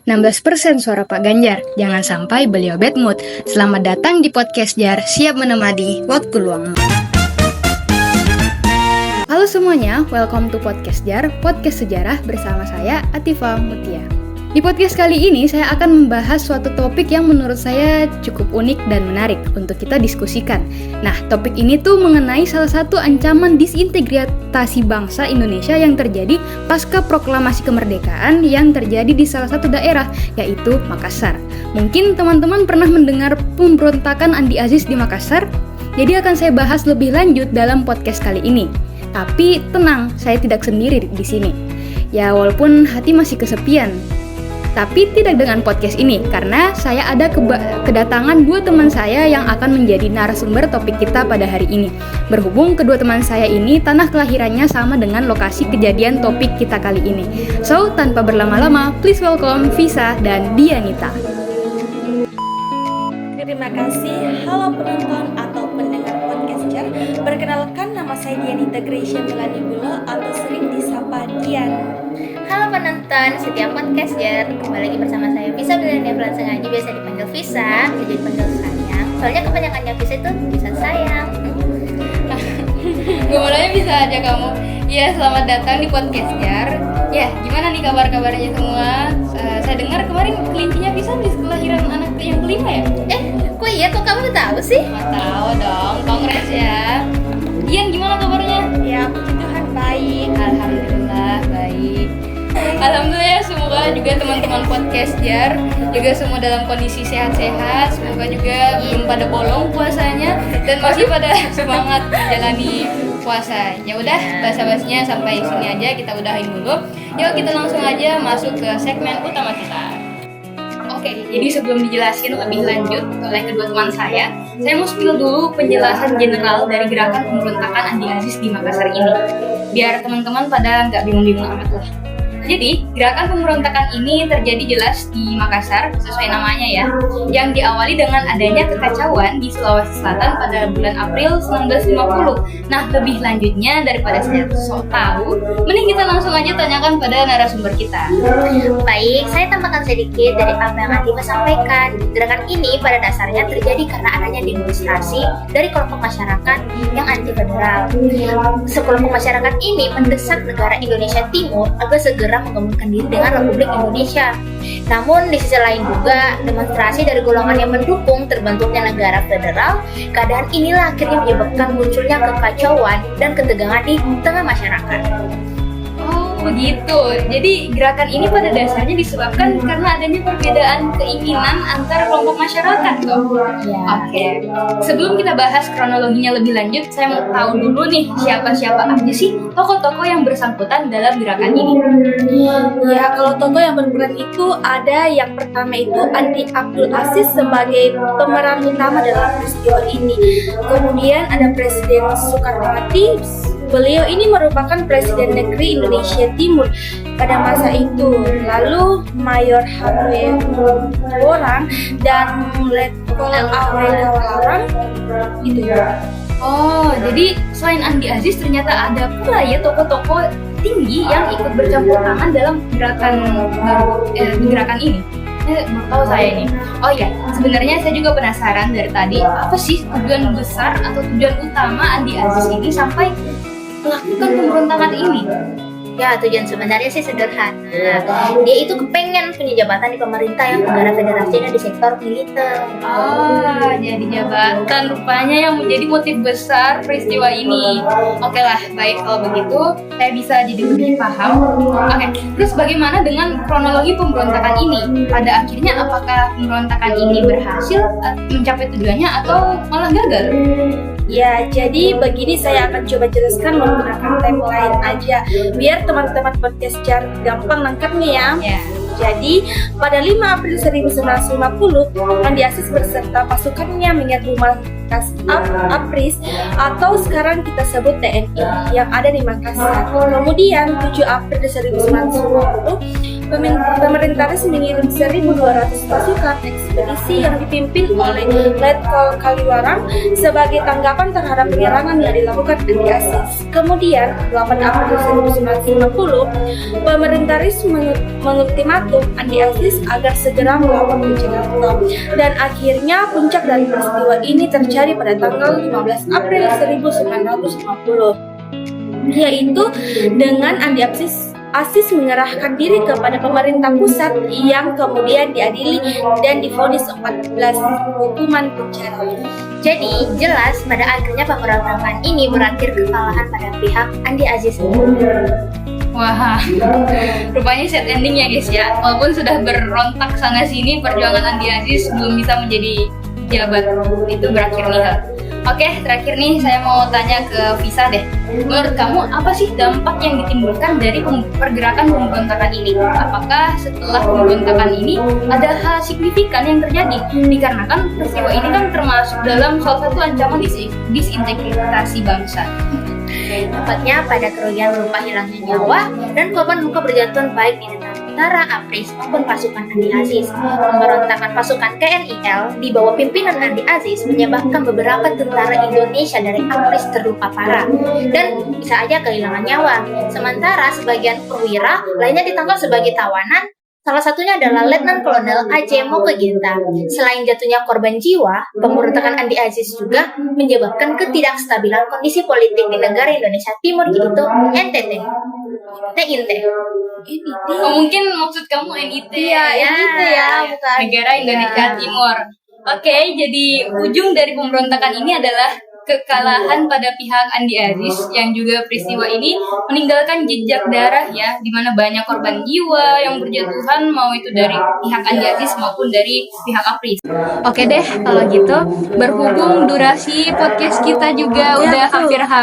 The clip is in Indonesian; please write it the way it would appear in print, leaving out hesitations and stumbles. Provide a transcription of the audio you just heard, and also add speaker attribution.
Speaker 1: 16% suara Pak Ganjar. Jangan sampai beliau bad mood. Selamat datang di podcast Jar, siap menemani waktu luangmu. Halo semuanya, welcome to podcast Jar, podcast sejarah bersama saya Atifa Mutia. Di podcast kali ini saya akan membahas suatu topik yang menurut saya cukup unik dan menarik untuk kita diskusikan. Nah, topik ini tuh mengenai salah satu ancaman disintegrasi bangsa Indonesia yang terjadi pasca proklamasi kemerdekaan yang terjadi di salah satu daerah, yaitu Makassar. Mungkin teman-teman pernah mendengar pemberontakan Andi Aziz di Makassar? Jadi akan saya bahas lebih lanjut dalam podcast kali ini. Tapi tenang, saya tidak sendiri di sini. Ya, walaupun hati masih kesepian. Tapi tidak dengan podcast ini, karena saya ada kedatangan dua teman saya yang akan menjadi narasumber topik kita pada hari ini. Berhubung kedua teman saya ini tanah kelahirannya sama dengan lokasi kejadian topik kita kali ini. So, tanpa berlama-lama, please welcome Visa dan Dianita.
Speaker 2: Terima kasih. Halo penonton atau pendengar podcast Jar. Perkenalkan, nama saya Dianita Gracia Melani Bulo atau sering disapa Dian.
Speaker 3: Halo penonton setiap podcast Jar, kembali lagi bersama saya Visa Milenia Pelan Sengaja, biasa dipanggil Visa, bisa jadi panggil sayang. Soalnya kepanjangannya Visa itu bisa sayang.
Speaker 1: Gimana bisa aja kamu? Ya, selamat datang di podcast Jar. Ya, gimana nih kabar-kabarnya semua? Saya dengar kemarin kelincinya Visa di kelahiran anak yang kelima ya?
Speaker 3: Kok iya, kok kamu tahu sih?
Speaker 1: Nggak tahu dong, kongres ya. Dian, gimana kabarnya?
Speaker 2: Ya, puji Tuhan baik.
Speaker 1: Alhamdulillah baik. Alhamdulillah, semoga juga teman-teman podcast Jar juga semua dalam kondisi sehat-sehat. Semoga juga belum pada bolong puasanya dan masih pada semangat menjalani puasa. Ya udah, basa-basinya sampai sini aja, kita udahin dulu. Yuk kita langsung aja masuk ke segmen utama kita. Oke, jadi sebelum dijelasin lebih lanjut oleh kedua teman saya mau spill dulu penjelasan general dari gerakan pemberontakan Andi Aziz di Makassar ini, biar teman-teman pada nggak bingung-bingung amat lah. Jadi, gerakan pemberontakan ini terjadi jelas di Makassar, sesuai namanya ya, yang diawali dengan adanya kekacauan di Sulawesi Selatan pada bulan April 1950. Nah, lebih lanjutnya daripada saya sok tahu, mending kita langsung aja tanyakan pada narasumber kita.
Speaker 3: Baik, saya tambahkan sedikit dari apa yang Atifa sampaikan. Gerakan ini pada dasarnya terjadi karena adanya demonstrasi dari kelompok masyarakat yang anti-federal. Sekelompok masyarakat ini mendesak negara Indonesia Timur agar segera menggabungkan diri dengan Republik Indonesia. Namun di sisi lain juga demonstrasi dari golongan yang mendukung terbentuknya negara federal. Keadaan inilah akhirnya menyebabkan munculnya kekacauan dan ketegangan di tengah masyarakat.
Speaker 1: Begitu. Jadi gerakan ini pada dasarnya disebabkan karena adanya perbedaan keinginan antara kelompok masyarakat loh.
Speaker 3: Ya.
Speaker 1: Oke. Sebelum kita bahas kronologinya lebih lanjut, saya mau tahu dulu nih siapa-siapa aja sih tokoh-tokoh yang bersangkutan dalam gerakan ini.
Speaker 2: Ya, kalau tokoh yang berperan itu ada yang pertama itu Andi Abdul Aziz sebagai pemeran utama dalam peristiwa ini. Kemudian ada Presiden Soekarno-Hatta. Beliau ini merupakan Presiden Negeri Indonesia Timur pada masa itu. Lalu Mayor Hamwe Borang dan Letkol Aurel Kawalarang itu.
Speaker 1: Oh, jadi selain Andi Aziz ternyata ada pula ya tokoh-tokoh tinggi yang ikut bercampur tangan dalam gerakan ini. Baru tahu saya ini. Oh iya, sebenarnya saya juga penasaran dari tadi, apa sih tujuan besar atau tujuan utama Andi Aziz ini sampai melakukan pemberontakan ini?
Speaker 3: Ya, tujuan sebenarnya sih sederhana. Dia itu kepengen punya jabatan di pemerintah yang negara federasinya di sektor militer.
Speaker 1: Jadi jabatan rupanya yang menjadi motif besar peristiwa ini. Oke lah, baik kalau begitu saya bisa jadi lebih paham. Oke, terus bagaimana dengan kronologi pemberontakan ini? Pada akhirnya apakah pemberontakan ini berhasil mencapai tujuannya atau malah gagal?
Speaker 2: Ya, jadi begini saya akan coba jelaskan menggunakan timeline aja biar teman-teman podcast Jar gampang nangkepnya ya. Jadi, pada 5 April 1950, Andi Aziz beserta pasukannya menyerbu markas APRIS atau sekarang kita sebut TNI yang ada di Makassar. Kemudian 7 April 1950, Pemerintah mengirim 1.200 pasukan ekspedisi yang dipimpin oleh Letkol Kaliwarang sebagai tanggapan terhadap penyerangan yang dilakukan anti-ISIS. Kemudian, 8 April 1950, pemerintah mengultimatum anti-ISIS agar segera melakukan ke Jakarta. Dan akhirnya puncak dari peristiwa ini terjadi pada tanggal 15 April 1950, yaitu dengan anti-ISIS menyerahkan diri kepada pemerintah pusat yang kemudian diadili dan divonis 14 hukuman penjara.
Speaker 3: Jadi jelas pada akhirnya pemberontakan ini berakhir kekalahan pada pihak anti-ISIS.
Speaker 1: Wah, rupanya sad ending ya guys ya. Walaupun sudah berontak sana sini, perjuangan anti-ISIS belum bisa menjadi jabat. Itu berakhir nih. Oke, terakhir nih saya mau tanya ke Visa deh. Menurut kamu apa sih dampak yang ditimbulkan dari pergerakan pemberontakan ini? Apakah setelah pemberontakan ini ada hal signifikan yang terjadi? Dikarenakan peristiwa ini kan termasuk dalam salah satu ancaman disintegritasi bangsa.
Speaker 3: Tepatnya pada kerugian berupa hilangnya nyawa dan korban luka berjatuhan baik di tentara APRIS maupun pasukan anti-ISIS. Pemberontakan pasukan KNIL di bawah pimpinan anti-ISIS menyebabkan beberapa tentara Indonesia dari APRIS terluka parah dan bisa aja kehilangan nyawa. Sementara sebagian perwira lainnya ditangkap sebagai tawanan. Salah satunya adalah Letnan Kolonel Aceh Mokeginta. Selain jatuhnya korban jiwa, pemberontakan anti-ISIS juga menyebabkan ketidakstabilan kondisi politik di negara Indonesia Timur, yaitu NTT.
Speaker 1: Oh, mungkin maksud kamu NIT
Speaker 2: Iya, NIT ya, bukan
Speaker 1: negara Indonesia Timur. Oke, jadi ujung dari pemberontakan ini adalah kekalahan pada pihak anti-ISIS yang juga peristiwa ini meninggalkan jejak darah ya, di mana banyak korban jiwa yang berjatuhan, mau itu dari pihak anti-ISIS maupun dari pihak APRIS. Oke deh, kalau gitu berhubung durasi podcast kita juga udah hampir habis.